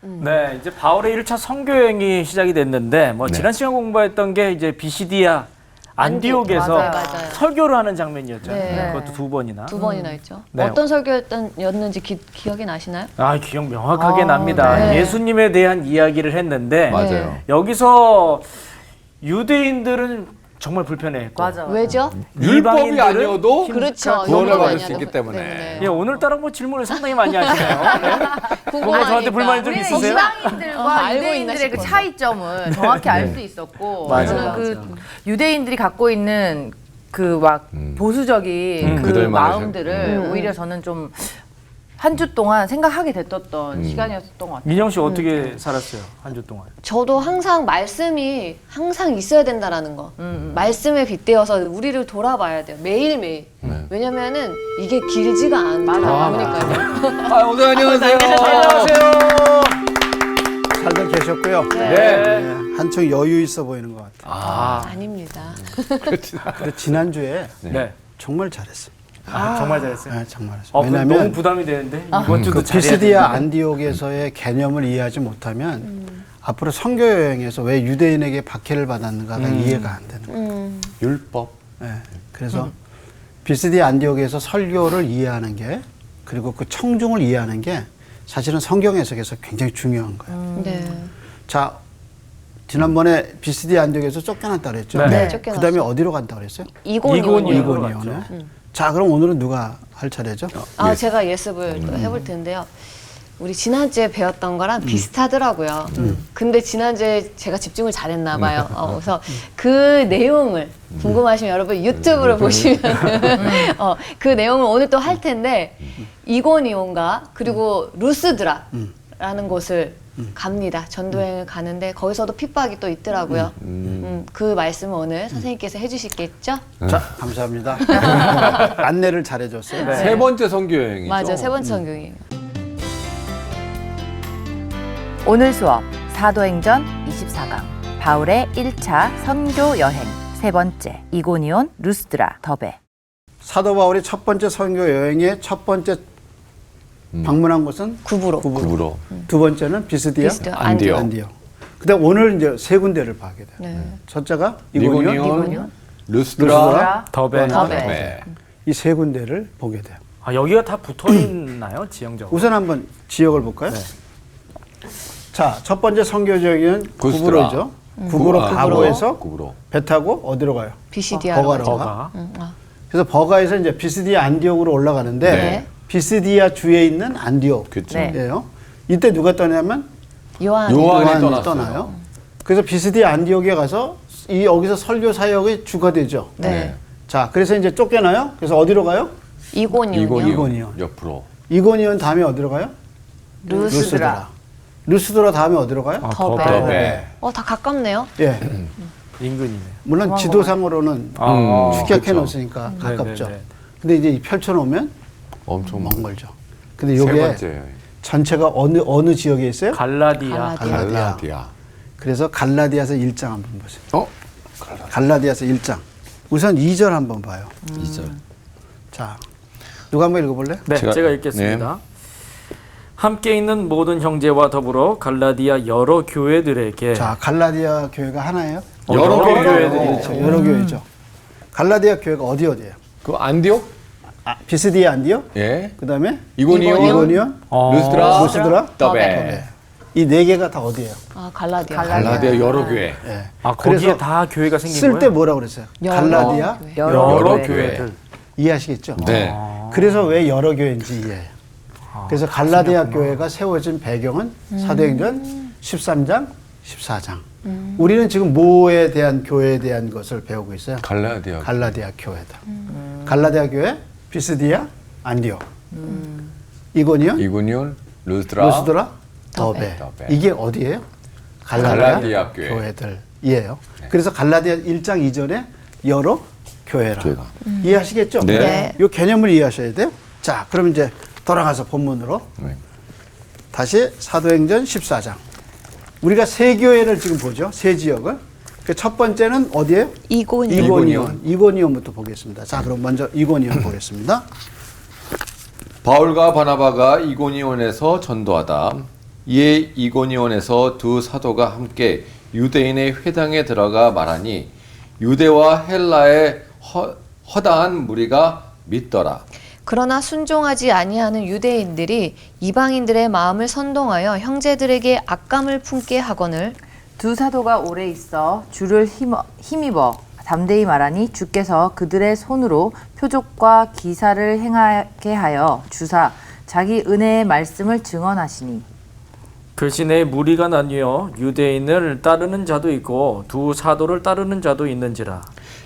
네, 이제 바울의 1차 선교 여행이 시작이 됐는데 지난 시간 공부했던 게 이제 비시디아 안디옥에서 맞아요. 설교를 하는 장면이었죠. 네. 그것도 두 번이나. 두 번이나 있죠. 네. 어떤 설교였는지 기억이 나시나요? 기억 명확하게 납니다. 네. 예수님에 대한 이야기를 했는데 맞아요. 여기서 유대인들은 정말 불편해했고 왜죠? 율법이 이방인들은 아니어도 그렇죠. 구원을 율법이 받을 수 아니어도. 있기 때문에. 네. 예, 오늘따라 질문을 상당히 많이 하시네요. 네. 뭔가 저한테 불만이 좀 우리는 있으세요? 이방인들과 알고 있나 유대인들의 그 싶어서. 차이점을 정확히 알 수 있었고 맞아요. 저는 그 유대인들이 갖고 있는 그 막 보수적인 그 그들만의 마음들을 오히려 저는 좀 한 주 동안 생각하게 됐던 시간이었던 것 같아요. 민영 씨 어떻게 살았어요? 한 주 동안. 저도 항상 말씀이 항상 있어야 된다라는 거. 말씀에 빗대어서 우리를 돌아봐야 돼요. 매일매일. 왜냐면은 이게 길지가 않다 보니까요. 오늘 안녕하세요. 안녕하세요. 잘들 계셨고요. 네. 한층 여유 있어 보이는 것 같아요. 아닙니다. 근데 지난주에 네. 정말 잘했어요. 정말 잘했어요. 네, 정말 잘했어요. 너무 왜냐하면 부담이 되는데 이번 주도 그 잘해야 비스디아 되는데. 안디옥에서의 개념을 이해하지 못하면 앞으로 선교 여행에서 왜 유대인에게 박해를 받았는가가 이해가 안 되는 거예요. 율법. 네, 그래서 비스디아 안디옥에서 설교를 이해하는 게 그리고 그 청중을 이해하는 게 사실은 성경 해석에서 굉장히 중요한 거예요. 네. 자, 지난번에 비스디아 안디옥에서 쫓겨났다 그랬죠. 네. 쫓겨났어요. 그다음에 어디로 간다 그랬어요? 이곤이요. 이곤이요. 자, 그럼 오늘은 누가 할 차례죠? 제가 예습을 또 해볼 텐데요. 우리 지난주에 배웠던 거랑 비슷하더라고요. 근데 지난주에 제가 집중을 잘했나 봐요. 그래서 그 내용을 궁금하시면 여러분 유튜브를 보시면 그 내용을 오늘 또 할 텐데 이고니온과 그리고 루스드라라는 곳을 갑니다. 전도여행을 가는데 거기서도 핍박이 또 있더라고요. 그 말씀을 오늘 선생님께서 해주시겠죠? 자, 감사합니다. 안내를 잘해줬어요. 세 번째 선교 여행이죠. 맞아, 세 번째 성경이에요. 오늘 수업 사도행전 24강 바울의 1차 선교 여행 세 번째 이고니온 루스드라 더베. 사도 바울이 첫 번째 선교 여행의 첫 번째 방문한 곳은 구부로. 구부로. 두 번째는 비스디아 비스디아 안디옥. 안디옥. 그다음 오늘 이제 세 군데를 봐게 돼요. 네. 첫째가 이고니온, 이고니온, 루스드라, 루스드라, 더베. 더베. 이 세 군데를 보게 돼요. 여기가 다 붙어 있나요? 지형적으로? 우선 한번 지역을 볼까요? 자, 첫 번째 선교 지역은 구스드라. 구부로죠. 구부로 가보에서 구부로. 배 타고 어디로 가요? 비시디아로 버가로 가죠. 가. 버가. 그래서 버가에서 이제 비스디아 안디옥으로 올라가는데 네. 비스디아 주에 있는 안디옥이에요. 그쵸. 네. 이때 누가 떠나면 요한. 요한이 요한이 떠났어요. 떠나요. 그래서 비스디아 안디옥에 가서 여기서 설교 사역이 주가 되죠. 네. 자, 그래서 이제 쫓겨나요. 그래서 어디로 가요? 이고니온이요. 이고니온. 옆으로. 이고니온 다음에 어디로 가요? 루스드라. 루스드라 다음에 어디로 가요? 더베. 더베. 다 가깝네요. 예. 인근이네. 물론 지도상으로는 축약해 그쵸. 놓으니까 가깝죠. 네, 네, 네. 근데 이제 펼쳐 놓으면 엄청 먼 걸죠. 근데 세 이게 번째 여행. 전체가 어느 지역에 있어요? 갈라디아. 갈라디아. 그래서 갈라디아서 1장 한번 보세요. 갈라디아서 1장. 우선 2절 한번 봐요. 2절. 자, 누가 한번 읽어볼래? 네, 제가- 제가 읽겠습니다. 함께 있는 모든 형제와 더불어 갈라디아 여러 교회들에게 자, 갈라디아 교회가 하나예요? 여러 교회들이 그렇죠. 여러 교회죠. 갈라디아 교회가 어디예요? 그 안디옥? 비스디아 안디옥? 예. 그다음에 이고니온, 이고니온, 루스드라, 루스드라, 더베. 이 네 개가 다 어디예요? 갈라디아. 갈라디아 여러 교회. 예. 거기에 그래서 다 교회가 생긴 쓸 거예요? 때 뭐라고 그랬어요? 갈라디아 여러 교회. 교회들. 이해하시겠죠? 네. 그래서 왜 여러 교회인지 이해해요. 그래서 갈라디아 교회가 세워진 배경은 사도행전 13장, 14장. 우리는 지금 뭐에 대한 교회에 대한 것을 배우고 있어요? 갈라디아. 갈라디아 교회다. 갈라디아 교회, 비스디아, 안디옥, 이고니온, 이고니온, 루스드라, 루스드라, 더베. 더베. 이게 어디예요? 갈라디아 교회. 교회들이에요. 그래서 갈라디아 1장 2절에 여러 교회라. 교회가. 이해하시겠죠? 네. 이 개념을 이해하셔야 돼요. 자, 그럼 이제 돌아가서 본문으로 네. 다시 사도행전 14장. 우리가 세 교회를 지금 보죠. 세 지역을. 그 첫 번째는 어디예요? 이고니온. 이고니온부터 보겠습니다. 자, 그럼 먼저 이고니온 보겠습니다. 바울과 바나바가 이고니온에서 전도하다 이에 이고니온에서 두 사도가 함께 유대인의 회당에 들어가 말하니 유대와 헬라의 허다한 무리가 믿더라. 그러나 순종하지 아니하는 유대인들이 이방인들의 마음을 선동하여 형제들에게 악감을 품게 하거늘 두 사도가 오래 있어 주를 힘입어 담대히 말하니 주께서 그들의 손으로 표적과 기사를 행하게 하여 주사 자기 은혜의 말씀을 증언하시니 교신의 무리가 나뉘어 유대인을 따르는 자도 있고 두 사도를 따르는 자도 있는지라.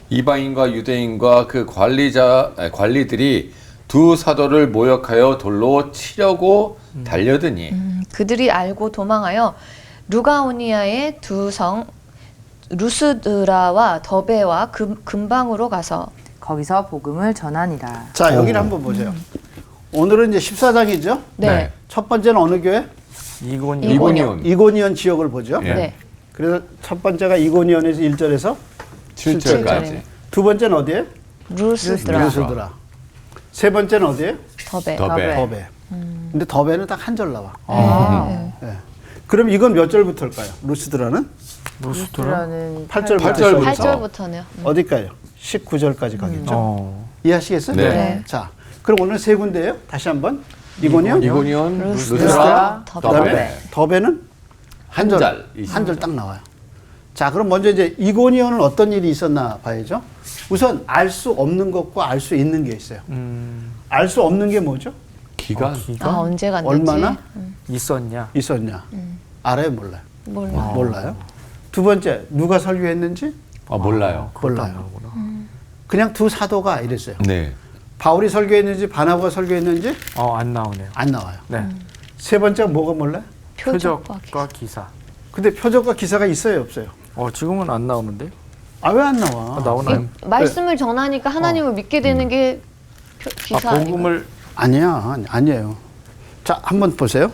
이방인과 유대인과 그 관리들이 두 사도를 모욕하여 돌로 치려고 달려드니 그들이 알고 도망하여 루가오니아의 두 성 루스드라와 더베와 근방으로 가서 거기서 복음을 전하니라. 자, 여기를 한번 보세요. 오늘은 이제 14장이죠. 네. 첫 번째는 어느 교회? 이고니온 이고니온 지역을 보죠. 예. 네. 그래서 첫 번째가 이고니온에서 1절에서 7절까지. 두 번째는 어디에? 루스드라, 루스드라. 세 번째는 어디에? 더베. 더베. 더베. 근데 더베는 딱 한 절 나와. 네. 예. 그럼 이건 몇 절부터일까요? 루스드라는? 루스드라는 8절부터. 8절부터네요. 어디까요? 19절까지 가겠죠. 이해하시겠어요? 네. 자, 그럼 오늘 세 군데예요. 다시 한번. 이고니온, 이고니온, 루스드라, 루스드라, 더베. 더베. 더베는 한 절. 한 절 딱 나와요. 자, 그럼 먼저 이제 이고니온은 어떤 일이 있었나 봐야죠. 우선 알 수 없는 것과 알 수 있는 게 있어요. 알 수 없는 게 뭐죠? 기간. 아, 언제 갔는지. 얼마나 있었냐? 있었냐? 알아요, 몰라요? 몰라. 몰라요. 두 번째, 누가 설교했는지 몰라요. 몰라요. 그냥 두 사도가 이랬어요. 네. 바울이 설교했는지 바나바가 설교했는지 안 나오네요. 안 나와요. 네. 세 번째가 뭐가 몰라요? 표적과 표적과 기사. 근데 표적과 기사가 있어요, 없어요? 지금은 안 나오는데? 아, 왜 안 나와? 나오나요? 말씀을 전하니까 하나님을 믿게 되는 게 기사 아니에요? 복음을 아니에요. 자, 한번 보세요.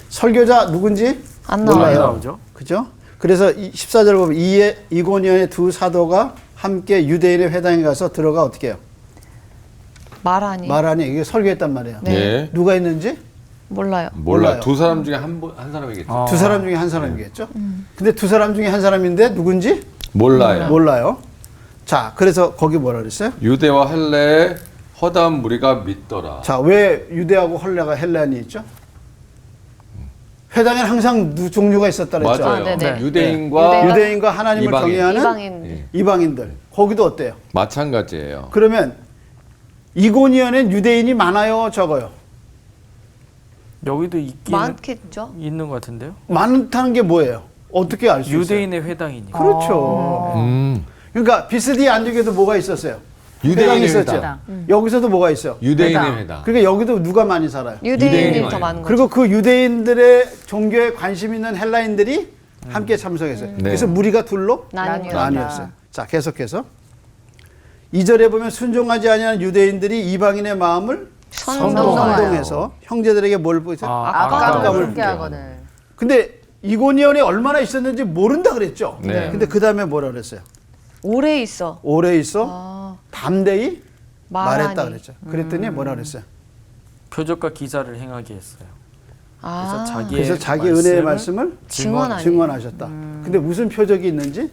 설교자 누군지 안 몰라요. 나와요. 나오죠. 그죠? 그래서 14절 보면 이고니온의 두 사도가 함께 유대인의 회당에 가서 들어가 어떻게 해요? 말하니. 말하니 이게 설교했단 말이에요. 네. 예. 누가 했는지 몰라요. 몰라요. 두 사람 중에 한 사람이겠죠. 두 사람 중에 한 사람이겠죠. 근데 두 사람 중에 한 사람인데 누군지 몰라요. 몰라요. 자, 그래서 거기 뭐라 그랬어요? 유대와 헬라의 허다한 무리가 믿더라. 자, 왜 유대하고 헬라니 있죠? 회당에는 항상 종류가 있었다 그랬죠. 맞아요. 네네. 유대인과 유대인과 하나님을 이방인. 경외하는 이방인. 예. 이방인들. 거기도 어때요? 마찬가지예요. 그러면 이고니온엔 유대인이 많아요, 적어요? 여기도 있기는 많겠죠. 있는 것 같은데요. 많다는 게 뭐예요? 어떻게 알 수 있어요? 유대인의 회당이니까. 그렇죠. 그러니까 비스디 안디옥에도 뭐가 있었어요? 유대인의 있었죠. 회당. 여기서도 뭐가 있어요? 유대인의 회당. 그러니까 여기도 누가 많이 살아요? 유대인이 더 많아요. 많은 거죠. 그리고 그 유대인들의 종교에 관심 있는 헬라인들이 함께 참석했어요. 네. 그래서 무리가 둘로 나뉘었다. 나뉘었어요. 자, 계속해서 2절에 보면 순종하지 아니하는 유대인들이 이방인의 마음을 선동해서 형제들에게 뭘 보이세요? 악감을 악감을 품게 하거늘. 근데 이고니온에 얼마나 있었는지 모른다 그랬죠. 네. 근데 그 다음에 뭐라 그랬어요? 오래 있어. 오래 있어 담대히 말하니. 말했다 그랬죠. 그랬더니 뭐라 그랬어요? 표적과 기사를 행하게 했어요. 아, 그래서 자기 은혜의 말씀을 증언하니. 증언하셨다. 근데 무슨 표적이 있는지,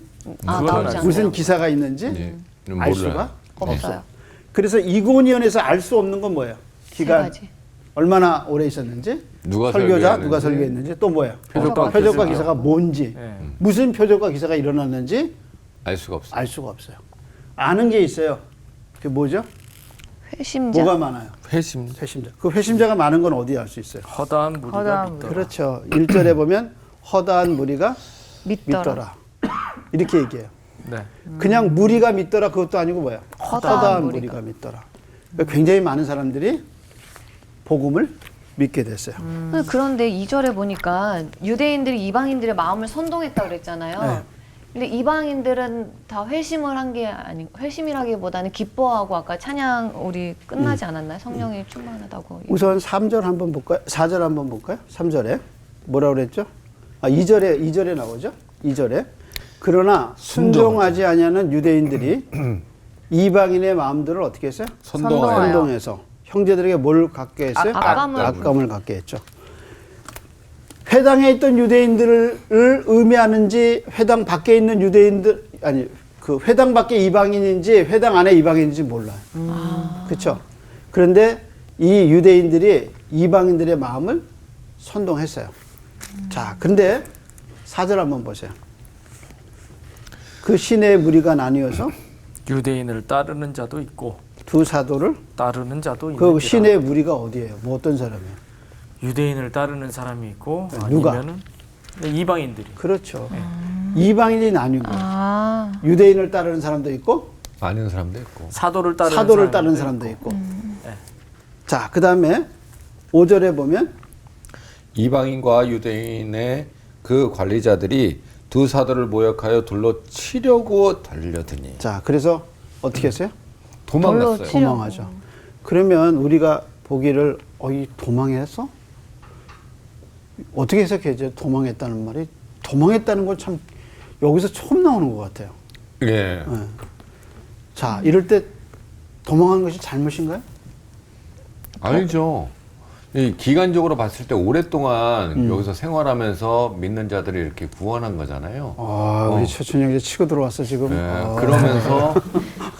아, 그건 나오지 무슨 않아요. 기사가 있는지 예. 알 몰라요. 수가 없어요. 그래서 이고니온에서 알 수 없는 건 뭐예요? 세 기간 가지. 얼마나 오래 있었는지, 누가 설교자 설교했는지. 누가 설교했는지, 또 뭐예요? 표적과 표적과 기사. 기사가 뭔지, 네. 무슨 표적과 기사가 일어났는지 알 수가 없어요. 알 수가 없어요. 아는 게 있어요. 그게 뭐죠? 회심자. 뭐가 많아요? 회심. 회심자. 그 회심자가 많은 건 어디에 알 수 있어요? 허다한 무리가 허다한 믿더라. 그렇죠. 1절에 보면 허다한 무리가 믿더라. 믿더라. 이렇게 얘기해요. 네. 그냥 무리가 믿더라 그것도 아니고 뭐야? 허다한 허다한 무리가. 무리가 믿더라. 그러니까 굉장히 많은 사람들이 복음을 믿게 됐어요. 그런데 2절에 보니까 유대인들이 이방인들의 마음을 선동했다고 그랬잖아요. 네. 근데 이방인들은 다 회심을 한 게 아니 회심이라기보다는 기뻐하고 아까 찬양 우리 끝나지 않았나요? 성령이 충만하다고. 우선 3절 한번 볼까요? 4절 한번 볼까요? 3절에 뭐라 그랬죠? 2절에 나오죠? 2절에 그러나 순종하지 아니하는 유대인들이 이방인의 마음들을 어떻게 했어요? 선동하여. 선동해서 형제들에게 뭘 갖게 했어요? 악감을. 악감을 갖게 했죠. 회당에 있던 유대인들을 의미하는지 회당 밖에 있는 유대인들 아니 그 회당 밖에 이방인인지 회당 안에 이방인인지 몰라요. 그렇죠? 그런데 이 유대인들이 이방인들의 마음을 선동했어요. 자, 근데 4절 한번 보세요. 그 시내의 무리가 나뉘어서 유대인을 따르는 자도 있고 두 사도를 따르는 자도 그 있는지라. 시내의 무리가 어디예요? 뭐 어떤 사람이에요? 유대인을 따르는 사람이 있고 누가? 아니면은 이방인들이. 그렇죠. 이방인이 나뉜 거예요. 아, 유대인을 따르는 사람도 있고 아는 사람도 있고. 사도를 따르는 사도를 따르는 사람도 있고. 자, 그 다음에 5절에 보면 이방인과 유대인의 그 관리자들이 두 사도를 모욕하여 돌로 치려고 달려드니. 자, 그래서 어떻게 했어요? 도망갔어요. 돌로 치려고. 도망하죠. 그러면 우리가 보기를 이 도망했어? 어떻게 해석해야죠? 도망했다는 말이 도망했다는 건 참 여기서 처음 나오는 것 같아요. 예. 네. 자, 이럴 때 도망하는 것이 잘못인가요? 아니죠. 이 기간적으로 봤을 때 오랫동안 여기서 생활하면서 믿는 자들이 이렇게 구원한 거잖아요. 우리 최춘영 이제 치고 들어왔어 지금. 네, 그러면서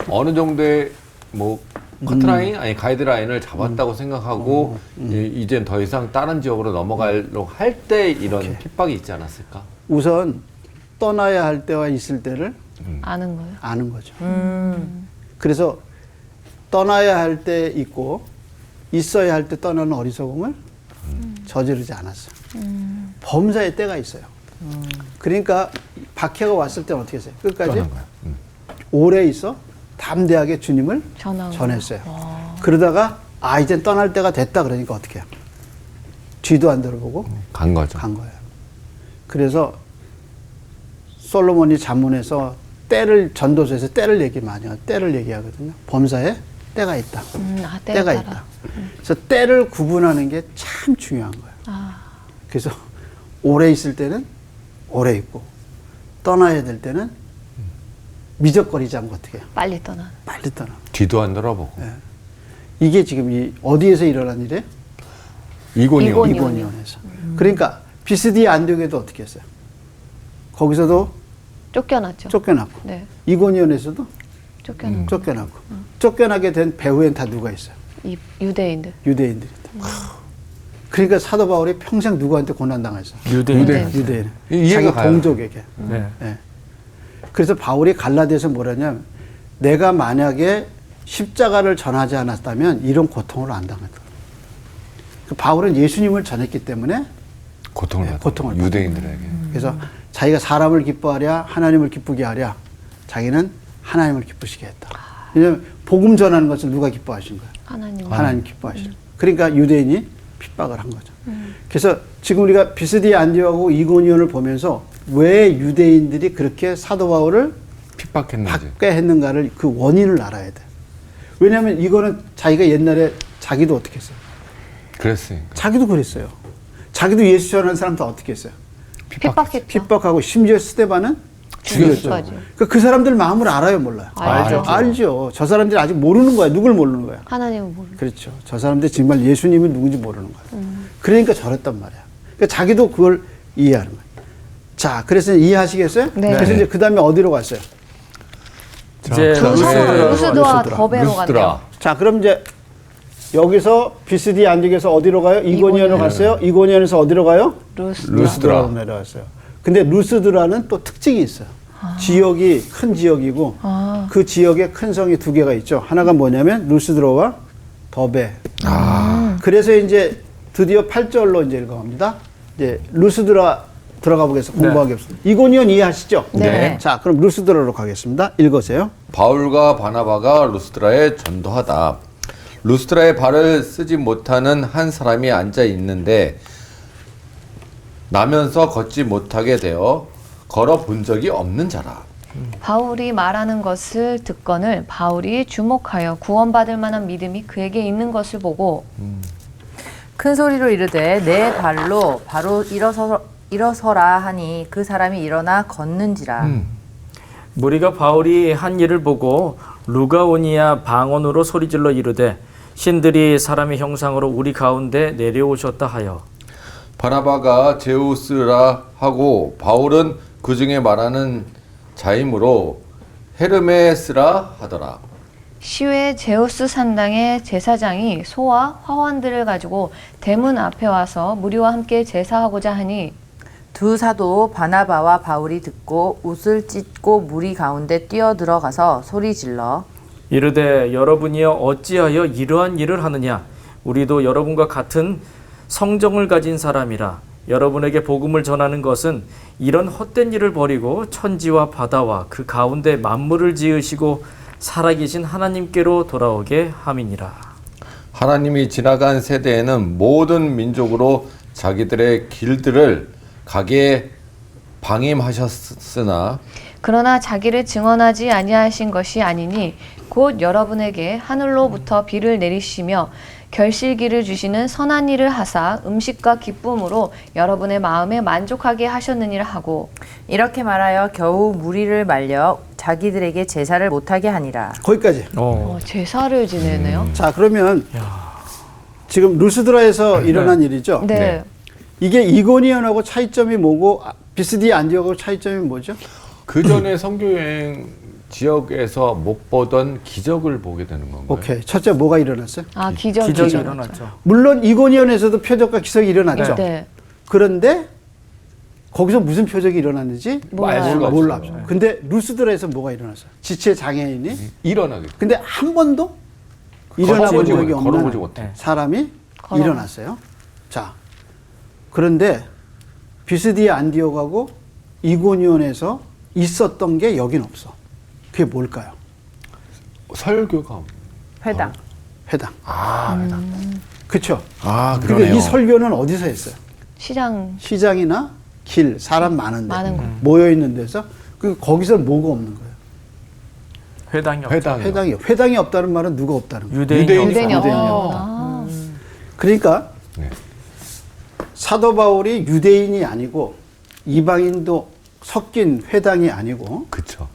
어느 정도의 뭐 커트라인 아니 가이드라인을 잡았다고 생각하고 이젠 더 이상 다른 지역으로 넘어가려고 할 때 이런 핍박이 있지 않았을까? 우선 떠나야 할 때와 있을 때를 아는 거예요. 아는 거죠. 그래서 떠나야 할 때 있고 있어야 할 때 떠나는 어리석음을 저지르지 않았어요. 범사의 때가 있어요. 그러니까 박해가 왔을 때는 어떻게 했어요? 끝까지 떠난 거야. 오래 있어 담대하게 주님을 전하고. 전했어요. 그러다가 이젠 떠날 때가 됐다 그러니까 어떻게 해요? 뒤도 안 돌아보고 간 거죠. 간 거예요. 그래서 솔로몬이 잠문에서 때를 전도서에서 때를 얘기 많이 해요. 때를 얘기하거든요. 범사에 때가 있다. 때가 있다. 그래서 때를 구분하는 게 참 중요한 거예요. 그래서 오래 있을 때는 오래 있고 떠나야 될 때는 미적거리지 않고 어떻게 해요? 빨리 떠나. 빨리 떠나. 뒤도 안 돌아보고. 이게 지금 이 어디에서 일어난 일이에요? 이고니온. 이고니온에서. 그러니까 비스디 안디옥에도 어떻게 했어요? 거기서도 쫓겨났죠. 쫓겨났고 네, 이고니온에서도 쫓겨났고. 쫓겨났고 쫓겨나게 된 배후엔 다 누가 있어요? 이 유대인들. 유대인들이다. 그러니까 사도 바울이 평생 누구한테 고난당했어? 유대인. 유대인. 이해가 자기 가요. 동족에게. 네. 예. 그래서 바울이 갈라디아서 뭐라냐면 내가 만약에 십자가를 전하지 않았다면 이런 고통을 안 당했다. 그 바울은 예수님을 전했기 때문에 고통을 네, 받아. 고통을 유대인들에게. 그래서 자기가 사람을 기뻐하랴 하나님을 기쁘게 하랴 자기는 하나님을 기쁘시게 했다. 왜냐하면 복음 전하는 것을 누가 기뻐하신 거예요? 하나님. 하나님 기뻐하시는. 그러니까 유대인이 핍박을 한 거죠. 그래서 지금 우리가 비스디 안디옥하고 이고니온을 보면서 왜 유대인들이 그렇게 사도 바울을 핍박했는지. 받게 했는가를 그 원인을 알아야 돼. 왜냐하면 이거는 자기가 옛날에 자기도 어떻게 했어요? 그랬으니까. 자기도 그랬어요. 자기도 예수 전하는 사람도 어떻게 했어요? 핍박했죠. 핍박하고 심지어 스데반은 죽였죠. 맞아요. 그러니까 그 사람들 마음을 알아요, 몰라요? 알죠. 알죠. 저 사람들이 아직 모르는 거야. 누굴 모르는 거야? 하나님은 모르는. 그렇죠. 저 사람들이 정말 예수님이 누군지 모르는 거야. 그러니까 저랬단 말이야. 그러니까 자기도 그걸 이해하는 거야. 자, 그래서 이해하시겠어요? 네. 그래서 이제 그 다음에 어디로 갔어요? 이제 루스드와 더베로 루스드라. 갔네요. 자, 그럼 이제 여기서 비스디 안디옥에서 어디로 가요? 이고니온으로 갔어요. 이고니온에서 어디로 가요? 루스드라로 내려갔어요. 근데 루스드라는 또 특징이 있어요. 지역이 큰 지역이고 그 지역에 큰 성이 두 개가 있죠. 하나가 뭐냐면 루스드라와 더베. 그래서 이제 드디어 8절로 이제 읽어갑니다. 이제 루스드라 들어가 보겠습니다. 공부하겠습니다. 이고니온 이해하시죠? 네. 자, 그럼 루스드라로 가겠습니다. 읽으세요. 바울과 바나바가 루스드라에 전도하다. 루스드라에 발을 쓰지 못하는 한 사람이 앉아 있는데 나면서 걷지 못하게 되어 걸어 본 적이 없는 자라. 바울이 말하는 것을 듣거늘 바울이 주목하여 구원받을 만한 믿음이 그에게 있는 것을 보고 큰 소리로 이르되 내 발로 바로 일어서라 하니 그 사람이 일어나 걷는지라. 무리가 바울이 한 일을 보고 루가오니아 방언으로 소리질러 이르되 신들이 사람의 형상으로 우리 가운데 내려오셨다 하여 바나바가 제우스라 하고 바울은 그 중에 말하는 자이므로 헤르메스라 하더라. 시외 제우스 산당의 제사장이 소와 화환들을 가지고 대문 앞에 와서 무리와 함께 제사하고자 하니 두 사도 바나바와 바울이 듣고 옷을 찢고 무리 가운데 뛰어들어가서 소리질러 이르되 여러분이여 어찌하여 이러한 일을 하느냐 우리도 여러분과 같은 성정을 가진 사람이라 여러분에게 복음을 전하는 것은 이런 헛된 일을 버리고 천지와 바다와 그 가운데 만물을 지으시고 살아계신 하나님께로 돌아오게 함이니라. 하나님이 지나간 세대에는 모든 민족으로 자기들의 길들을 가게 방임하셨으나 그러나 자기를 증언하지 아니하신 것이 아니니 곧 여러분에게 하늘로부터 비를 내리시며 결실기를 주시는 선한 일을 하사 음식과 기쁨으로 여러분의 마음에 만족하게 하셨느니라 하고 이렇게 말하여 겨우 무리를 말려 자기들에게 제사를 못하게 하니라. 거기까지. 제사를 지내네요. 자, 그러면 지금 루스드라에서 일어난 일이죠. 네. 이게 이고니온하고 차이점이 뭐고 비스디 안디옥하고 차이점이 뭐죠? 그 전에 선교여행 지역에서 못 보던 기적을 보게 되는 건가요? 오케이. 첫째 뭐가 일어났어요? 아, 기적이 기적이 일어났죠. 일어났죠. 물론 이고니온에서도 표적과 기적이 일어났죠. 네. 그런데 거기서 무슨 표적이 일어났는지 몰라요. 알 수가 몰라. 없어요. 근데 루스드라에서 뭐가 일어났어요? 지체 장애인이 일어나게. 근데 한 번도 일어나본 걸어보지 적이 못- 걸어보지 없는 못해. 사람이 걸어. 일어났어요. 자, 그런데 비스디아 안디옥하고 이고니온에서 있었던 게 여긴 없어. 그게 뭘까요? 설교가 회당. 회당. 회당. 그렇죠. 그러네요. 이 설교는 어디서 했어요? 시장 시장이나 길, 사람 많은 데 많은 곳. 모여 있는 데서 거기서 뭐가 없는 거예요? 회당이 없죠. 회당이요. 회당이 없다는 말은 누가 없다는 거예요? 유대인이 유대인이 유대인이 없죠. 없다. 아, 그러니까 네. 사도 바울이 유대인이 아니고 이방인도 섞인 회당이 아니고 그쵸.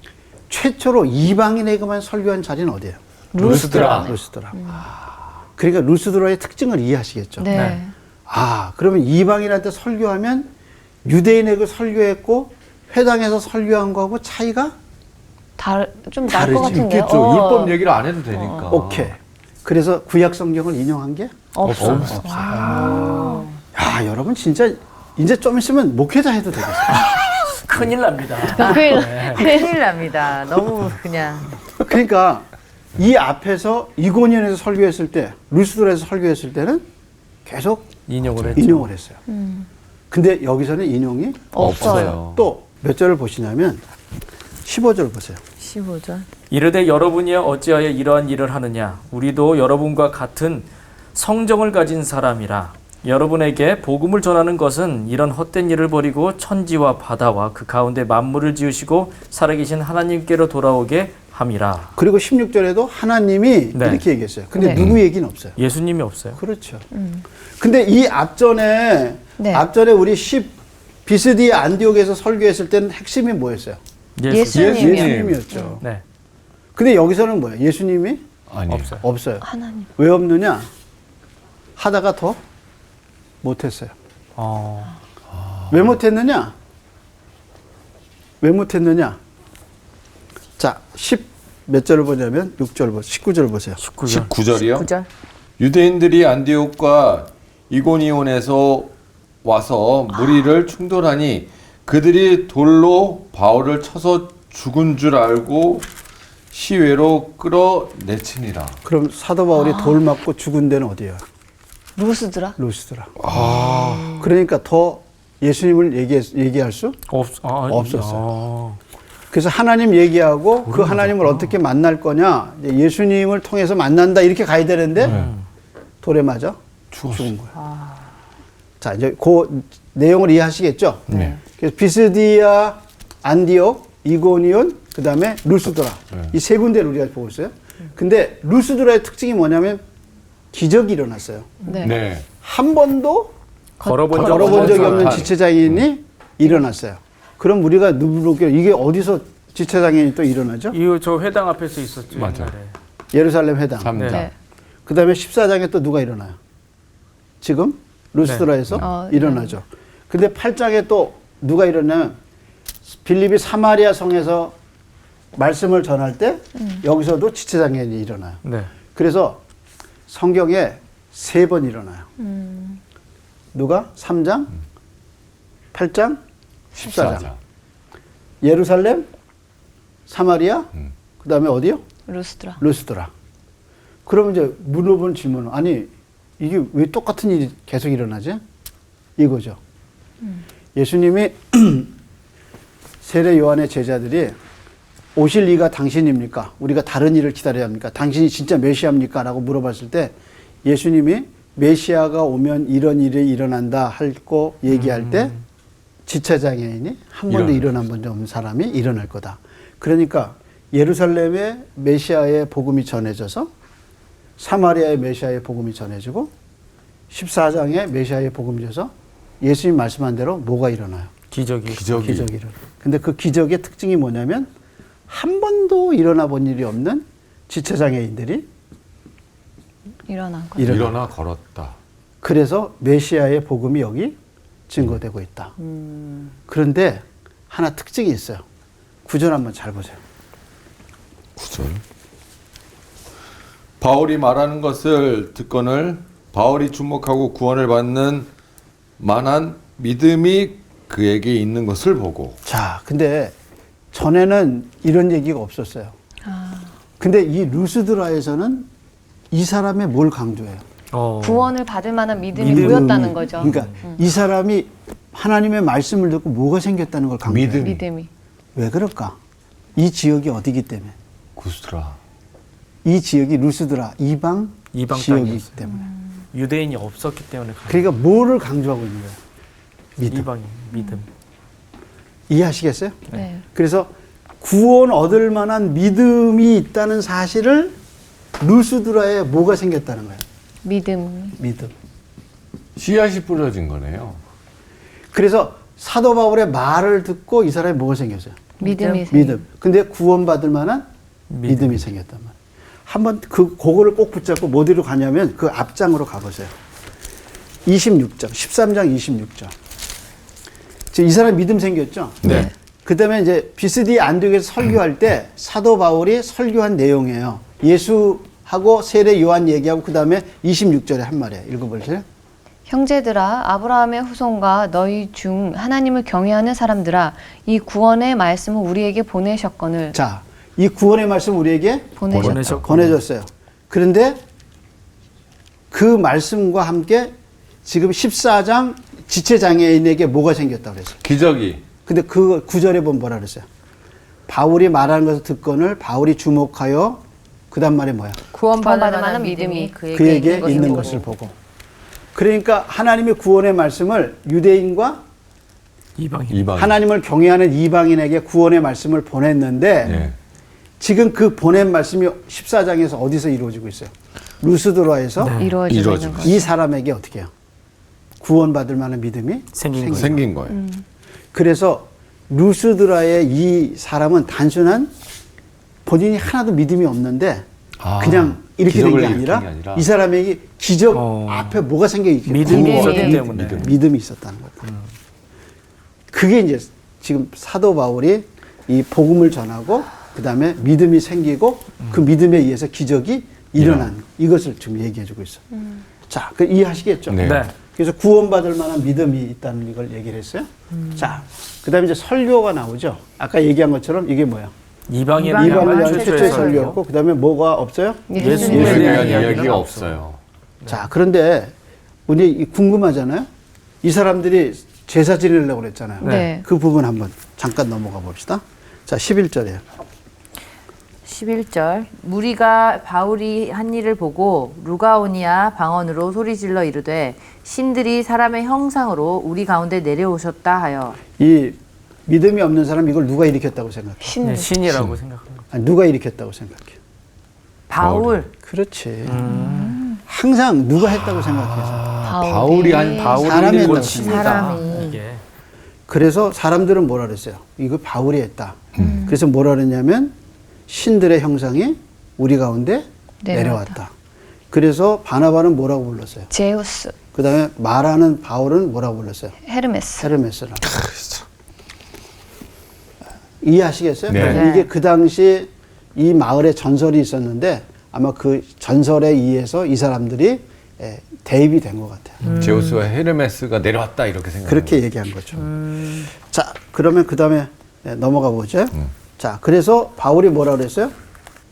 최초로 이방인에게만 설교한 자리는 어디예요? 루스드라. 루스드라. 그러니까 루스드라의 특징을 이해하시겠죠. 네. 아, 그러면 이방인한테 설교하면 유대인에게 설교했고 회당에서 설교한 거하고 차이가 좀 날 것 다르지. 같은데요. 있겠죠. 율법 얘기를 안 해도 되니까. 오케이. 그래서 구약 성경을 인용한 게 없어. 야, 여러분 진짜 이제 좀 있으면 목회자 해도 되겠어요. 큰일 납니다. 큰일 납니다. 너무 그냥 그러니까 이 앞에서 이고니온에서 설교했을 때, 루스드라에서 설교했을 때는 계속 인용을 했죠. 인용을 했어요. 근데 여기서는 인용이 없어요. 또 몇 절을 보시냐면 15절 보세요. 15절. 이르되 여러분이여 어찌하여 이러한 일을 하느냐 우리도 여러분과 같은 성정을 가진 사람이라 여러분에게 복음을 전하는 것은 이런 헛된 일을 버리고 천지와 바다와 그 가운데 만물을 지으시고 살아계신 하나님께로 돌아오게 함이라. 그리고 16절에도 하나님이 네. 이렇게 얘기했어요. 근데 네. 누구 얘기는 없어요. 예수님이 없어요. 그렇죠. 근데 이 앞전에 네. 우리 비스디 안디옥에서 설교했을 때는 핵심이 뭐였어요? 예수님이요. 예수님이었죠. 네, 근데 여기서는 뭐예요? 예수님이 아니에요. 없어요. 없어요. 하나님. 왜 없느냐? 하다가 더 못했어요. 왜 못했느냐? 왜 못했느냐? 자, 10몇 절을 보냐면 6절 보세요. 19절 보세요. 19절이요? 9절. 유대인들이 안디옥과 이고니온에서 와서 무리를 충돌하니 그들이 돌로 바울을 쳐서 죽은 줄 알고 시외로 끌어내치니라. 그럼 사도 바울이 돌 맞고 죽은 데는 어디예요? 루스드라? 루스드라. 그러니까 더 예수님을 얘기할 수 없었어요. 그래서 하나님 얘기하고 그 하나님을 어떻게 만날 거냐, 이제 예수님을 통해서 만난다 이렇게 가야 되는데 돌에 맞아 죽은 거야. 자, 이제 그 내용을 이해하시겠죠? 네. 그래서 비스디아, 안디옥, 이고니온, 그 다음에 루스드라. 이 세 군데를 우리가 보고 있어요. 근데 루스드라의 특징이 뭐냐면 기적이 일어났어요. 네. 네. 한 번도 걸어본 걸어본 적이 없는 없는 지체장애인이 일어났어요. 그럼 우리가 누구로 이게 어디서 지체장애인이 또 일어나죠? 이거 저 회당 앞에서 있었죠. 맞아. 옛날에. 예루살렘 회당. 3장. 네. 그 다음에 14장에 또 누가 일어나요? 지금 루스드라에서 네. 일어나죠. 근데 8장에 또 누가 일어나면 빌립이 사마리아 성에서 말씀을 전할 때 여기서도 지체장애인이 일어나요. 네. 그래서 성경에 3번 일어나요. 누가? 3장, 8장, 14장. 예루살렘, 사마리아, 그 다음에 어디요? 루스드라. 루스드라. 그러면 이제 물어보는 질문은 아니 이게 왜 똑같은 일이 계속 일어나지? 이거죠. 예수님이 세례 요한의 제자들이 오실 이가 당신입니까? 우리가 다른 일을 기다려야 합니까? 당신이 진짜 메시아입니까? 라고 물어봤을 때 예수님이 메시아가 오면 이런 일이 일어난다 하고 얘기할 때 지체장애인이 한 번도 일어난 번 없는 사람이 일어날 거다. 그러니까 예루살렘에 메시아의 복음이 전해져서 사마리아의 메시아의 복음이 전해지고 14장에 메시아의 복음이 져서 예수님 말씀한 대로 뭐가 일어나요? 기적이. 기적이 일어나요. 근데 그 기적의 특징이 뭐냐면 한 번도 일어나 본 일이 없는 지체장애인들이 일어난 거. 일어나 걸었다. 그래서 메시아의 복음이 여기 증거되고 있다. 그런데 하나 특징이 있어요. 구절 한번 잘 보세요. 9절. 바울이 말하는 것을 듣거늘 바울이 주목하고 구원을 받는 만한 믿음이 그에게 있는 것을 보고. 자, 근데 전에는 이런 얘기가 없었어요. 근데 이 루스드라에서는 이 사람의 뭘 강조해요? 구원을 받을 만한 믿음이 믿음이- 보였다는 거죠. 그러니까 이 사람이 하나님의 말씀을 듣고 뭐가 생겼다는 걸 강조해요. 믿음. 믿음이. 왜 그럴까? 이 지역이 어디기 때문에? 구스드라. 이 지역이 루스드라 이방 이방 지역이기 땅이었어요. 때문에. 유대인이 없었기 때문에 그러니까 뭐를 강조하고 있는 거예요? 믿음. 이방인 믿음. 이해하시겠어요? 네. 그래서 구원 얻을 만한 믿음이 있다는 사실을 루스드라에 뭐가 생겼다는 거예요? 믿음. 믿음. 씨앗이 뿌려진 거네요. 그래서 사도 바울의 말을 듣고 이 사람이 뭐가 생겼어요? 믿음이 믿음. 근데 구원받을 만한 믿음이 생겼단 말이에요. 한번 그거를 꼭 붙잡고 어디로 가냐면 그 앞장으로 가보세요. 26장, 13장 26장. 지금 이 사람 믿음 생겼죠? 네. 그 다음에 이제 비스디 안디옥에서 설교할 때 사도 바울이 설교한 내용이에요. 예수하고 세례 요한 얘기하고 그 다음에 26절에 한 말이에요. 읽어보세요. 형제들아 아브라함의 후손과 너희 중 하나님을 경외하는 사람들아 이 구원의 말씀을 우리에게 보내셨거늘. 자, 이 구원의 말씀 우리에게 보내셨다. 보내줬어요. 그런데 그 말씀과 함께 지금 14장 지체장애인에게 뭐가 생겼다고 그랬어요? 기적이. 근데 그 구절에 보면 뭐라 그랬어요? 바울이 말하는 것을 듣거늘 바울이 주목하여 그 다음 말이 뭐야? 구원받을 만한 믿음이 그에게 있는 것을 보고. 그러니까 하나님의 구원의 말씀을 유대인과 이방인. 하나님을 경외하는 이방인에게 구원의 말씀을 보냈는데 예. 지금 그 보낸 말씀이 14장에서 어디서 이루어지고 있어요? 루스드라에서 이루어지고 있는 이루어지고 거죠. 이 사람에게 어떻게 해요? 구원받을 만한 믿음이 생긴 거예요. 그래서 루스드라의 이 사람은 단순한 본인이 하나도 믿음이 없는데 그냥 이렇게 된 기적을 게 일으킨 아니라, 게 아니라 이 사람에게 기적 앞에 뭐가 생겨 있기 믿음이 구원, 있었기 때문에. 믿음이 있었다는 거다. 그게 이제 지금 사도 바울이 이 복음을 전하고 그 다음에 믿음이 생기고 그 믿음에 의해서 기적이 일어난 이것을 지금 얘기해주고 있어요. 자, 그 이해하시겠죠? 네. 네. 그래서 구원받을 만한 믿음이 있다는 걸 얘기를 했어요. 자, 그 다음에 이제 설교가 나오죠. 아까 얘기한 것처럼 이게 뭐야? 이방인을 이방을 향한 향한 최초의 최초의 설교. 설교였고 그 다음에 뭐가 없어요? 예수님에 예수님에 대한 대한 이야기는 이야기가 없어요. 없어요. 자, 그런데 우리 궁금하잖아요. 이 사람들이 제사 지내려고 그랬잖아요. 네. 그 부분 한번 잠깐 넘어가 봅시다. 자, 11절이에요. 11절 무리가 바울이 한 일을 보고 루가오니아 방언으로 소리질러 이르되 신들이 사람의 형상으로 우리 가운데 내려오셨다 하여. 이 믿음이 없는 사람 이걸 누가 일으켰다고 생각해? 신. 네, 신이라고 생각합니다. 아니, 누가 일으켰다고 생각해? 바울. 그렇지. 항상 누가 했다고 생각해서. 바울이 한 바울이 사람이 곧 했다고 신이다. 사람이. 이게 그래서 사람들은 뭐라 그랬어요? 이거 바울이 했다. 그래서 뭐라 그랬냐면 신들의 형상이 우리 가운데 내려왔다. 그래서 바나바는 뭐라고 불렀어요? 제우스. 그다음에 말하는 바울은 뭐라고 불렀어요? 헤르메스. 헤르메스라. 이해하시겠어요? 네. 그러니까 이게 그 당시 이 마을에 전설이 있었는데 아마 그 전설에 의해서 이 사람들이 대입이 된 것 같아요. 제우스와 헤르메스가 내려왔다 이렇게 생각. 그렇게 얘기한 거죠. 자, 그러면 그 다음에 넘어가 보죠. 자, 그래서 바울이 뭐라 그랬어요?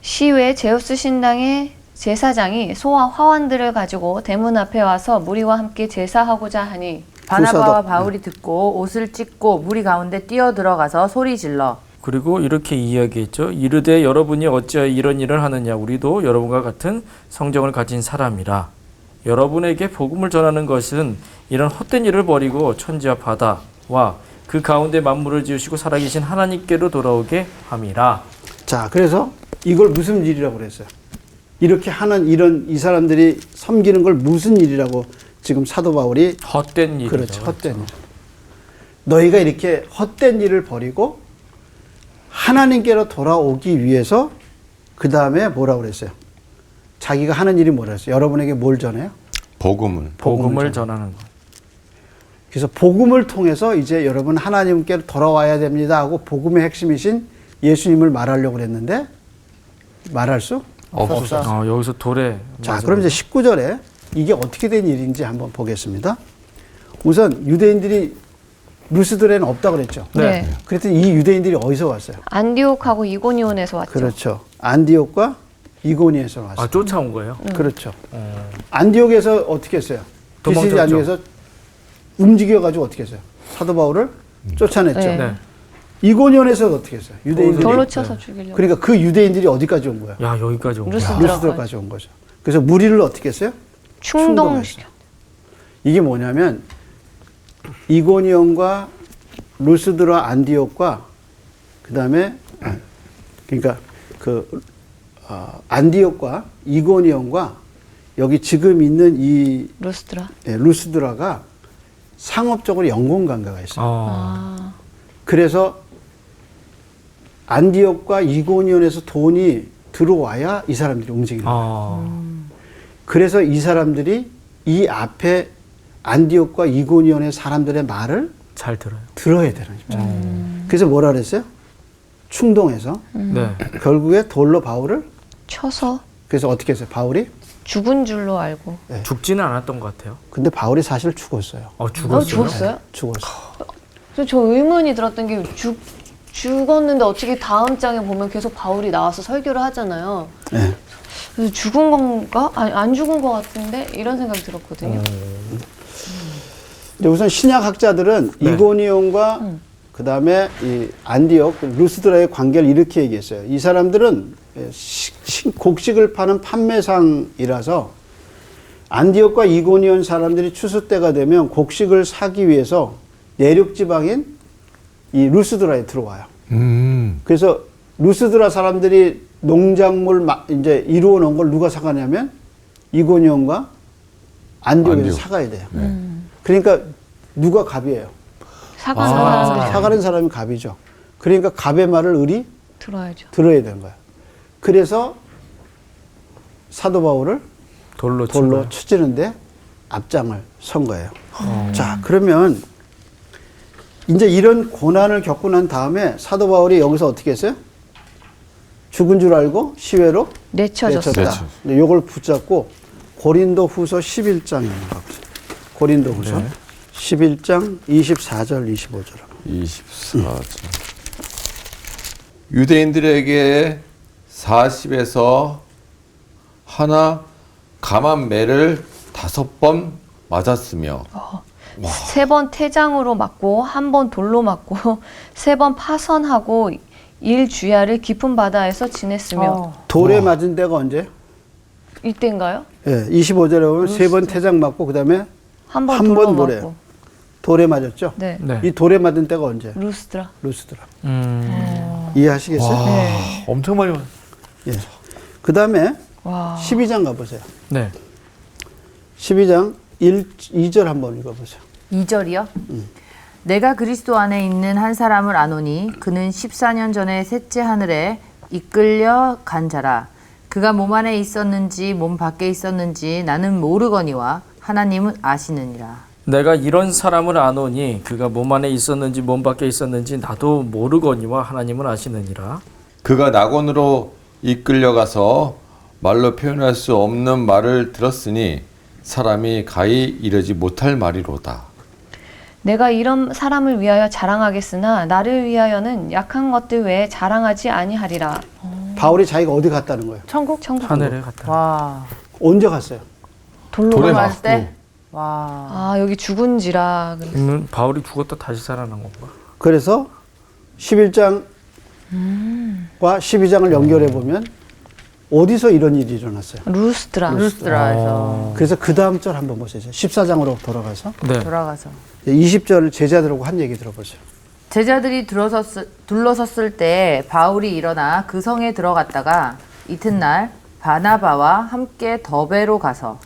시외 제우스 신당의 제사장이 소와 화환들을 가지고 대문 앞에 와서 무리와 함께 제사하고자 하니 바나바와 불사도. 바울이 듣고 옷을 찢고 무리 가운데 뛰어 들어가서 소리 질러 그리고 이렇게 이야기했죠. 이르되 여러분이 어찌하여 이런 일을 하느냐. 우리도 여러분과 같은 성정을 가진 사람이라. 여러분에게 복음을 전하는 것은 이런 헛된 일을 버리고 천지와 바다와 그 가운데 만물을 지으시고 살아계신 하나님께로 돌아오게 함이라. 자, 그래서 이걸 무슨 일이라고 그랬어요? 이렇게 하는 이런 이 사람들이 섬기는 걸 무슨 일이라고 지금 사도 바울이 헛된 일이죠. 그렇죠. 헛된 일. 너희가 이렇게 헛된 일을 버리고 하나님께로 돌아오기 위해서 그 다음에 뭐라고 그랬어요? 자기가 하는 일이 뭐라 했어요? 여러분에게 뭘 전해요? 복음은 복음을 전하는 것. 그래서 복음을 통해서 이제 여러분 하나님께로 돌아와야 됩니다 하고 복음의 핵심이신 예수님을 말하려고 그랬는데 말할 수 없었어요. 여기서 돌에. 자, 그럼 이제 19절에 이게 어떻게 된 일인지 한번 보겠습니다. 우선 유대인들이 루스드라에는 없다고 그랬죠. 네. 그랬더니 이 유대인들이 어디서 왔어요? 안디옥하고 이고니온에서 왔죠. 그렇죠. 안디옥과 이고니에서 왔어요. 쫓아온 거예요? 그렇죠. 안디옥에서 어떻게 했어요? 도망쳤죠. 비시디 안디옥에서 움직여가지고 어떻게 했어요? 사도 바울을 쫓아냈죠. 네. 네. 이고니온에서 어떻게 했어요? 유대인들이. 돌로 쳐서 죽이려고. 그러니까 그 유대인들이 어디까지 온 거야? 야, 여기까지 온 거야. 루스드라까지 온 거죠. 그래서 무리를 어떻게 했어요? 충동시켜. 이게 뭐냐면 이고니온과 루스드라 안디옥과 그다음에 그러니까 안디옥과 이고니온과 여기 지금 있는 이 루스드라. 루스드라가 상업적으로 연관 관계가 있어요. 아. 그래서 안디옥과 이고니온에서 돈이 들어와야 이 사람들이 움직이는 거예요. 그래서 이 사람들이 이 앞에 안디옥과 이고니온의 사람들의 말을 잘 들어요. 들어야 되는 입장. 그래서 뭐라 그랬어요? 충동해서 네. 결국에 돌로 바울을 쳐서 그래서 어떻게 했어요? 바울이? 죽은 줄로 알고. 죽지는 않았던 것 같아요. 근데 바울이 사실 죽었어요. 죽었어요. 죽었어요? 죽었어. 그래서 저 의문이 들었던 게 죽었는데 어떻게 다음 장에 보면 계속 바울이 나와서 설교를 하잖아요. 네. 그래서 죽은 건가? 아니, 안 죽은 것 같은데? 이런 생각이 들었거든요. 근데 우선 신약 학자들은 네. 이고니온과 그 다음에 이 안디옥, 루스드라의 관계를 이렇게 얘기했어요. 이 사람들은 곡식을 파는 판매상이라서 안디옥과 이고니온 사람들이 추수 때가 되면 곡식을 사기 위해서 내륙 지방인 이 루스드라에 들어와요. 그래서 루스드라 사람들이 농작물 이제 이루어 놓은 걸 누가 사가냐면 이고니온과 안디옥에서 안디옥. 사가야 돼요. 그러니까 누가 갑이에요? 사가는 사람들이 사가는 사람이 갑이죠. 그러니까 갑의 말을 을이 들어야죠. 들어야 되는 거야. 그래서 사도 바울을 돌로 돌로 쳐지는데 앞장을 선 거예요. 자, 그러면 이제 이런 고난을 겪고 난 다음에 사도 바울이 여기서 어떻게 했어요? 죽은 줄 알고 시외로 내쳐졌어요. 내쳤다. 근데 요걸 붙잡고 고린도 후서 11장에 가보세요. 고린도 후서 11장 24절 25절. 24절. 유대인들에게 40에서 하나 감한 매를 5번 맞았으며 3번 태장으로 맞고 1번 돌로 맞고 3번 파선하고 일주야를 깊은 바다에서 지냈으며 돌에 맞은 데가 언제? 이때인가요? 예, 25절에 보면 3번 태장 맞고 그다음에 한 번 한 돌로 번 뭐래요? 맞고. 돌에 맞았죠? 네. 네. 이 돌에 맞은 때가 언제? 루스드라. 루스드라. 이해하시겠어요? 네. 엄청 많이 맞았어요. 예. 그다음에 와. 12장 가보세요. 네. 12장 2절 한번 읽어보세요. 2절이요? 내가 그리스도 안에 있는 한 사람을 아노니 그는 14년 전에 셋째 하늘에 이끌려 간 자라. 그가 몸 안에 있었는지 몸 밖에 있었는지 나는 모르거니와 하나님은 아시느니라. 내가 이런 사람을 아노니 그가 몸 안에 있었는지 몸 밖에 있었는지 나도 모르거니와 하나님은 아시느니라. 그가 낙원으로 이끌려가서 말로 표현할 수 없는 말을 들었으니 사람이 가히 이르지 못할 말이로다. 내가 이런 사람을 위하여 자랑하겠으나 나를 위하여는 약한 것들 외에 자랑하지 아니하리라. 바울이 자기가 어디 갔다는 거예요? 천국? 천국. 하늘에 갔다. 와. 언제 갔어요? 돌에 맞을 맞고. 때? 와. 아 여기 죽은지라. 바울이 죽었다 다시 살아난 건가? 그래서 11장과 12장을 연결해 보면 어디서 이런 일이 일어났어요? 루스드라. 루스드라에서 그래서 그 다음 절 한번 보세요. 14장으로 돌아가서 네. 돌아가서 20절 제자들하고 한 얘기 들어보세요. 제자들이 둘러섰을 때 바울이 일어나 그 성에 들어갔다가 이튿날 바나바와 함께 더베로 가서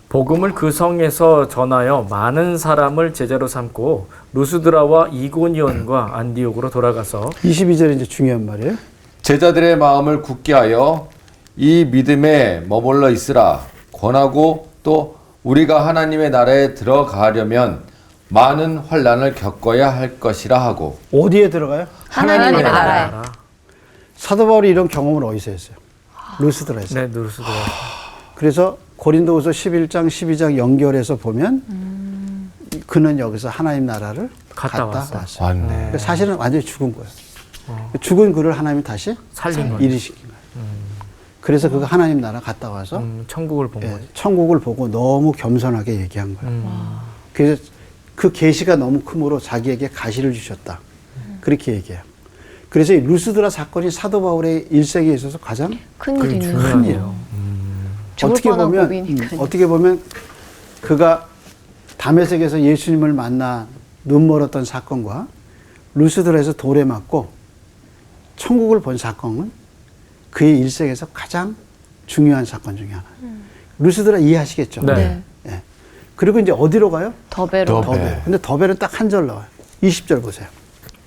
복음을 그 성에서 전하여 많은 사람을 제자로 삼고 루스드라와 이고니온과 안디옥으로 돌아가서 22절이 이제 중요한 말이에요. 제자들의 마음을 굳게 하여 이 믿음에 머물러 있으라 권하고 또 우리가 하나님의 나라에 들어가려면 많은 환난을 겪어야 할 것이라 하고. 어디에 들어가요? 하나님의 나라에. 사도 바울이 이런 경험을 어디서 했어요? 루스드라에서. 네, 루스드라. 그래서 고린도후서 11장, 12장 연결해서 보면 그는 여기서 하나님 나라를 갔다 갔다 왔어요. 왔어요. 왔네. 그러니까 사실은 완전히 죽은 거예요. 죽은 그를 하나님이 다시 살린 거예요. 일으키신 거예요. 그래서 그가 하나님 나라 갔다 와서 천국을 본 예, 거죠. 천국을 보고 너무 겸손하게 얘기한 거예요. 그래서 그 계시가 너무 크므로 자기에게 가시를 주셨다. 그렇게 얘기해요. 그래서 이 루스드라 사건이 사도 바울의 일생에 있어서 가장 큰 일이네요. 큰 일이에요. 죽을 어떻게 뻔한 보면 고비니까요. 어떻게 보면 그가 다메섹에서 예수님을 만나 눈 멀었던 사건과 루스드라에서 돌에 맞고 천국을 본 사건은 그의 일생에서 가장 중요한 사건 중에 하나. 루스드라 이해하시겠죠? 네. 예. 그리고 이제 어디로 가요? 더베로. 더벨. 근데 더벨은 딱 한 절 나와요. 20절 보세요.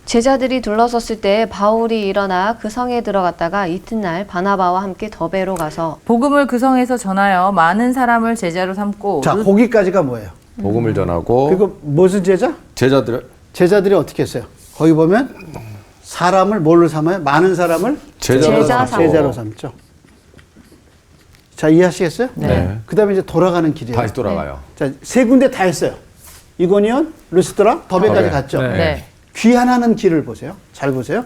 제자들이 둘러섰을 때 바울이 일어나 그 성에 들어갔다가 이튿날 바나바와 함께 더베로 가서 복음을 그 성에서 전하여 많은 사람을 제자로 삼고 자, 거기까지가 뭐예요? 복음을 전하고 그리고 무슨 제자? 제자들 제자들이 어떻게 했어요? 거기 보면 사람을 뭘로 삼아요? 많은 사람을 제자로 제자 삼고. 제자로 삼죠. 자, 이해하시겠어요? 네. 그 다음에 이제 돌아가는 길이에요. 다시 돌아가요. 자, 세 군데 다 했어요. 이고니온, 루스드라, 더베까지 더베. 갔죠. 네. 네. 귀환하는 길을 보세요. 잘 보세요.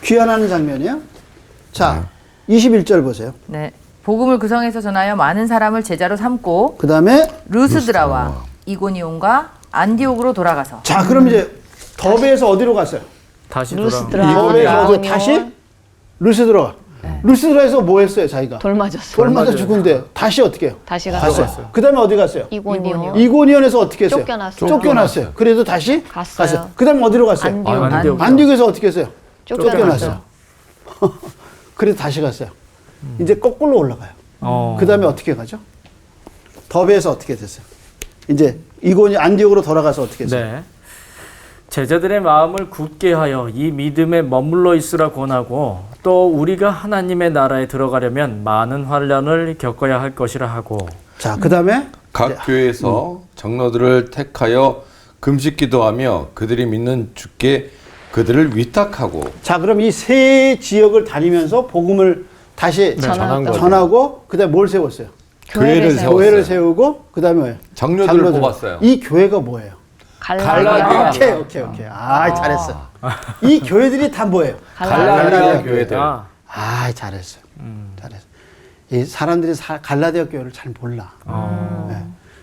귀환하는 장면이에요. 자, 21절 보세요. 네. 복음을 그 성에서 전하여 많은 사람을 제자로 삼고 그 다음에 루스드라와 이고니온과 안디옥으로 돌아가서 자, 그럼 이제 더베에서 어디로 갔어요? 다시 루스드라. 돌아. 더베에서 어디 이고니온. 다시 루스드라. 루스드라에서 뭐 했어요, 자기가? 돌 맞았어. 돌 맞아 죽은데 다시 어떻게 해요? 다시 갔어요. 갔어요. 그 다음에 어디 갔어요? 이고니온. 이고니온에서 어떻게 했어요? 쫓겨났어요. 쫓겨났어요. 그래도 다시 갔어요. 그 다음에 어디로 갔어요? 안디옥. 안디옥. 안디옥에서 어떻게 했어요? 쫓겨났어요. 그래도 다시 갔어요. 이제 거꾸로 올라가요. 어. 그 다음에 어떻게 가죠? 더베에서 어떻게 됐어요? 이제 이고니 안디옥으로 돌아가서 어떻게 했어요? 네. 제자들의 마음을 굳게 하여 이 믿음에 머물러 있으라 권하고 또 우리가 하나님의 나라에 들어가려면 많은 환난을 겪어야 할 것이라 하고. 자, 그 다음에 각 교회에서 장로들을 택하여 금식 기도하며 그들이 믿는 주께 그들을 위탁하고. 자, 그럼 이 세 지역을 다니면서 복음을 다시 전한 거죠. 전하고 그다음에 뭘 세웠어요? 교회를 세웠어요. 교회를 세우고 그다음에 뭐예요? 장로들을 장로들. 뽑았어요. 이 교회가 뭐예요? 갈라디아. 오케이. 아, 잘했어. 이 교회들이 다 뭐예요? 갈라디아 교회들. 아, 아, 잘했어요. 잘했어. 이 사람들이 갈라디아 교회를 잘 몰라. 네.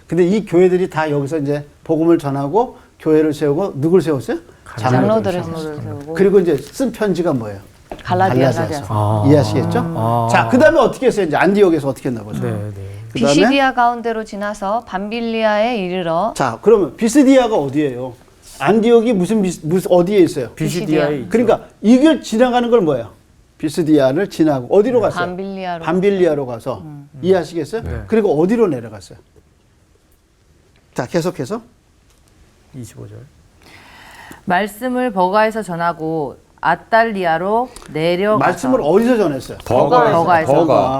근데 이 교회들이 다 여기서 이제 복음을 전하고 교회를 세우고 누굴 세웠어요? 장로들을 장로들을 세우고 그리고 이제 쓴 편지가 뭐예요? 갈라디아서. 아. 이해하시겠죠? 자, 그 다음에 어떻게 했어요? 이제 안디옥에서 어떻게 했나 보죠. 네, 네. 그다음에 비시디아 가운데로 지나서 밤빌리아에 이르러 자, 그러면 비스디아가 어디예요? 안디옥이 무슨 어디에 있어요? 비시디아에 있죠. 그러니까 이걸 지나가는 걸 뭐예요? 비스디아를 지나고 어디로 갔어요? 밤빌리아로. 밤빌리아로 가서 이해하시겠어요? 그리고 어디로 내려갔어요? 자, 계속해서 25절. 말씀을 버가에서 전하고 아달리아로 내려가서 말씀을 어디서 전했어요? 버가에서. 버가.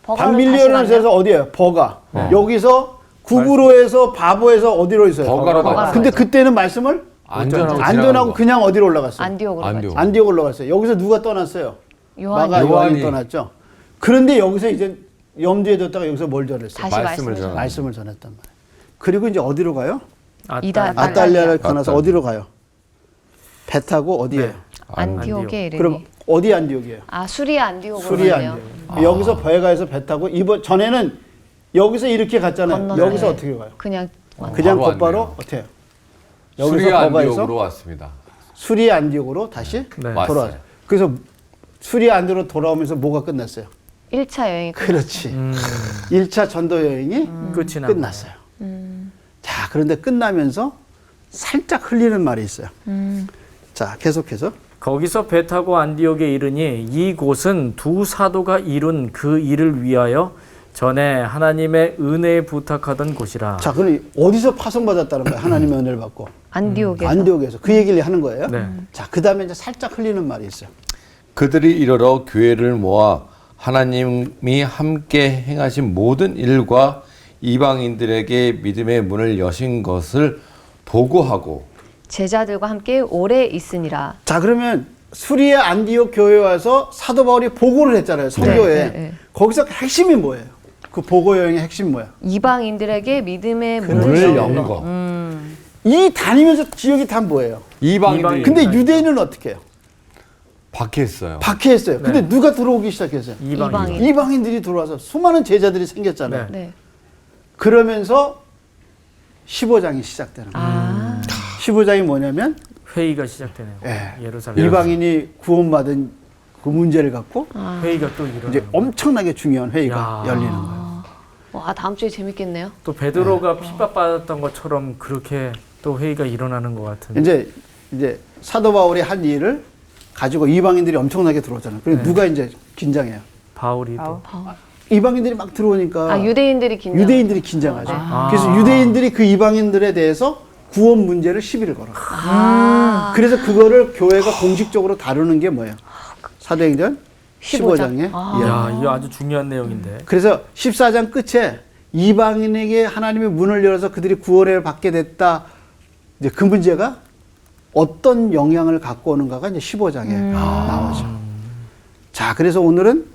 버가로 다시 밤빌리아로 가면 해서 어디예요? 버가. 여기서 구브로에서 바보에서 어디로 있어요? 버가로 갔어요. 근데 그때는 말씀을 안전하고 안전하고 그냥 어디로 올라갔어요? 안디옥으로 안디옥. 갔죠. 안디옥 올라갔어요. 여기서 누가 떠났어요? 요한이 마가 요한이 요한이. 떠났죠. 그런데 여기서 이제 염두에 뒀다가 여기서 뭘 전했어요? 다시 말씀을 말씀을 전하는 말씀을 전했단 말이에요. 그리고 이제 어디로 가요? 이다- 아달리아를 떠나서 아달리아. 어디로 가요? 배 타고 어디에요? 안디옥의 이름이. 그럼 어디 안디옥이에요? 수리아 안디옥으로 수리아 가네요. 안디옥. 여기서 배가에서 배 타고 이번 전에는 여기서 이렇게 갔잖아요. 건너서. 여기서 네. 어떻게 가요? 그냥 그냥 바로 곧바로 왔네요. 어떻게 해요? 수리아 여기서 안디옥으로 버가에서 왔습니다. 수리아 안디옥으로 다시 네. 돌아왔어요. 왔어요. 그래서 수리아 안디옥으로 돌아오면서 뭐가 끝났어요? 1차 여행이 그렇지. 1차 전도 여행이 끝이 나. 끝났어요. 자, 그런데 끝나면서 살짝 흘리는 말이 있어요. 자, 계속해서. 거기서 배 타고 안디옥에 이르니 이곳은 두 사도가 이룬 그 일을 위하여 전에 하나님의 은혜에 부탁하던 곳이라. 자, 그럼 어디서 파송받았다는 거예요? 하나님의 은혜를 받고. 안디옥에서. 안디옥에서. 그 얘기를 하는 거예요. 네. 자, 그 다음에 이제 살짝 흘리는 말이 있어요. 그들이 이르러 교회를 모아 하나님이 함께 행하신 모든 일과 이방인들에게 믿음의 문을 여신 것을 보고하고 제자들과 함께 오래 있으니라. 자, 그러면 수리아 안디옥 교회에 와서 사도 바울이 보고를 했잖아요. 선교에. 네, 네. 거기서 핵심이 뭐예요? 그 보고 여행의 핵심이 뭐야? 이방인들에게 믿음의 문을 문을 연 연 거. 거. 이 다니면서 지역이 다 뭐예요? 이방인들이 근데 유대인은 어떻게 해요? 박해했어요. 박해했어요. 근데 네. 누가 들어오기 시작했어요? 이방인. 이방인들이 들어와서 수많은 제자들이 생겼잖아요. 네. 네. 그러면서 15장이 시작되는 거예요. 15장이 뭐냐면 회의가 시작되네요. 예. 예루살렘. 이방인이 구원받은 그 문제를 갖고 회의가 또 일어나는 이제 거예요. 엄청나게 중요한 회의가 야. 열리는 거예요. 와, 다음 주에 재밌겠네요. 또 베드로가 핍박받았던 것처럼 그렇게 또 회의가 일어나는 것 같은. 이제 사도 바울이 한 일을 가지고 이방인들이 엄청나게 들어오잖아요. 그리고 누가 이제 긴장해요? 바울이 또. 이방인들이 막 들어오니까 유대인들이 긴장. 유대인들이 긴장하죠. 아. 그래서 유대인들이 그 이방인들에 대해서 구원 문제를 시비를 걸어요. 그래서 그거를 교회가 공식적으로 다루는 게 뭐예요? 사도행전 15장에 야, 이거 아주 중요한 내용인데. 그래서 14장 끝에 이방인에게 하나님의 문을 열어서 그들이 구원을 받게 됐다. 이제 그 문제가 어떤 영향을 갖고 오는가가 이제 15장에 나오죠. 자, 그래서 오늘은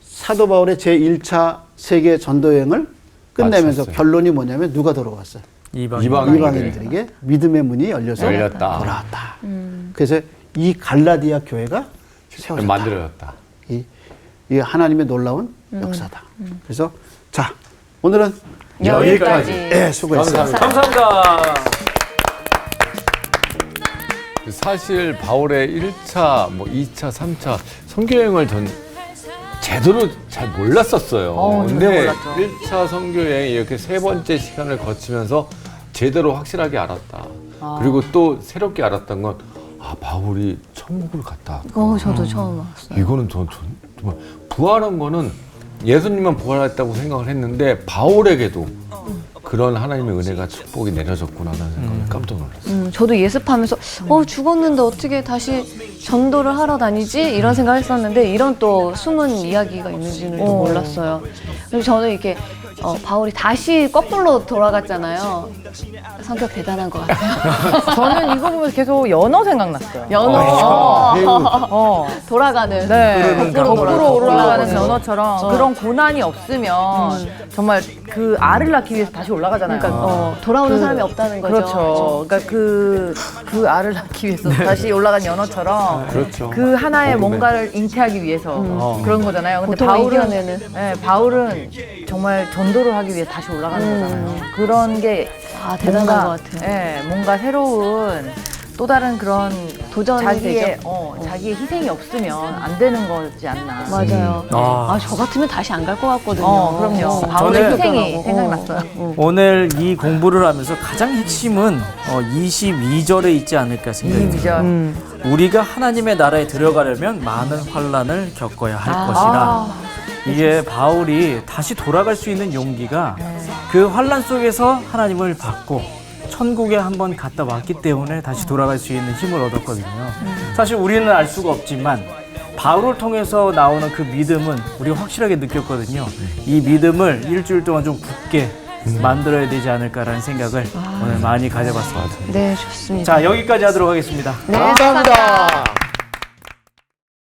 사도 바울의 제1차 세계 전도 여행을 끝내면서 마쳤어요. 결론이 뭐냐면 누가 돌아왔어요? 이방인. 이방인들에게 믿음의 문이 열려서 열렸다. 돌아왔다. 그래서 이 갈라디아 교회가 세워졌다. 만들어졌다. 이 하나님의 놀라운 역사다. 그래서 자, 오늘은 여기까지. 예, 수고했어요. 감사합니다. 사실 바울의 1차, 뭐 2차, 3차 선교여행을 전 제대로 잘 몰랐었어요. 근데 전혀 몰랐죠. 1차 선교여행 이렇게 세 번째 시간을 거치면서 제대로 확실하게 알았다. 그리고 또 새롭게 알았던 건 바울이 천국을 갔다. 저도 처음 왔어요. 이거는 정말 부활한 거는 예수님만 부활했다고 생각을 했는데 바울에게도 그런 하나님의 은혜가 축복이 내려졌구나라는 생각에 깜짝 놀랐어요. 저도 예습하면서 죽었는데 어떻게 다시 전도를 하러 다니지? 이런 생각을 했었는데 이런 또 숨은 이야기가 있는지는 또 몰랐어요. 그래서 저는 이렇게 바울이 다시 거꾸로 돌아갔잖아요. 성격 대단한 것 같아요. 저는 이거 보면서 계속 연어 생각났어요. 연어. 돌아가는. 네, 거꾸로 거꾸로 올라가는 돌아가는. 연어처럼 그런 고난이 없으면 정말 그 알을 낳기 위해서 다시 올라가잖아요. 그러니까 돌아오는 사람이 없다는 거죠. 그렇죠. 그러니까 그 알을 낳기 위해서 다시 올라간 연어처럼 그렇죠. 그 하나의 뭔가를 잉태하기 위해서 그런 거잖아요. 근데 고통을 바울은 이겨내는. 네, 바울은 정말 전도를 하기 위해 다시 올라가는 거잖아요. 그런 게 대단한 뭔가, 것 같아요. 예, 뭔가 새로운 또 다른 그런 도전이 자기의 자기의 희생이 없으면 안 되는 거지 않나. 맞아요. 아. 저 같으면 다시 안 갈 것 같거든요. 그럼요. 바울의 저는- 희생이 생각났어요. 오늘 이 공부를 하면서 가장 핵심은 22절에 있지 않을까 생각이 듭니다. 우리가 하나님의 나라에 들어가려면 많은 환난을 겪어야 할 것이라. 이게 바울이 다시 돌아갈 수 있는 용기가 그 환난 속에서 하나님을 받고 천국에 한번 갔다 왔기 때문에 다시 돌아갈 수 있는 힘을 얻었거든요. 사실 우리는 알 수가 없지만 바울을 통해서 나오는 그 믿음은 우리가 확실하게 느꼈거든요. 이 믿음을 일주일 동안 좀 굳게 만들어야 되지 않을까라는 생각을 오늘 많이 가져봤습니다. 네, 좋습니다. 자, 여기까지 하도록 하겠습니다. 네, 감사합니다.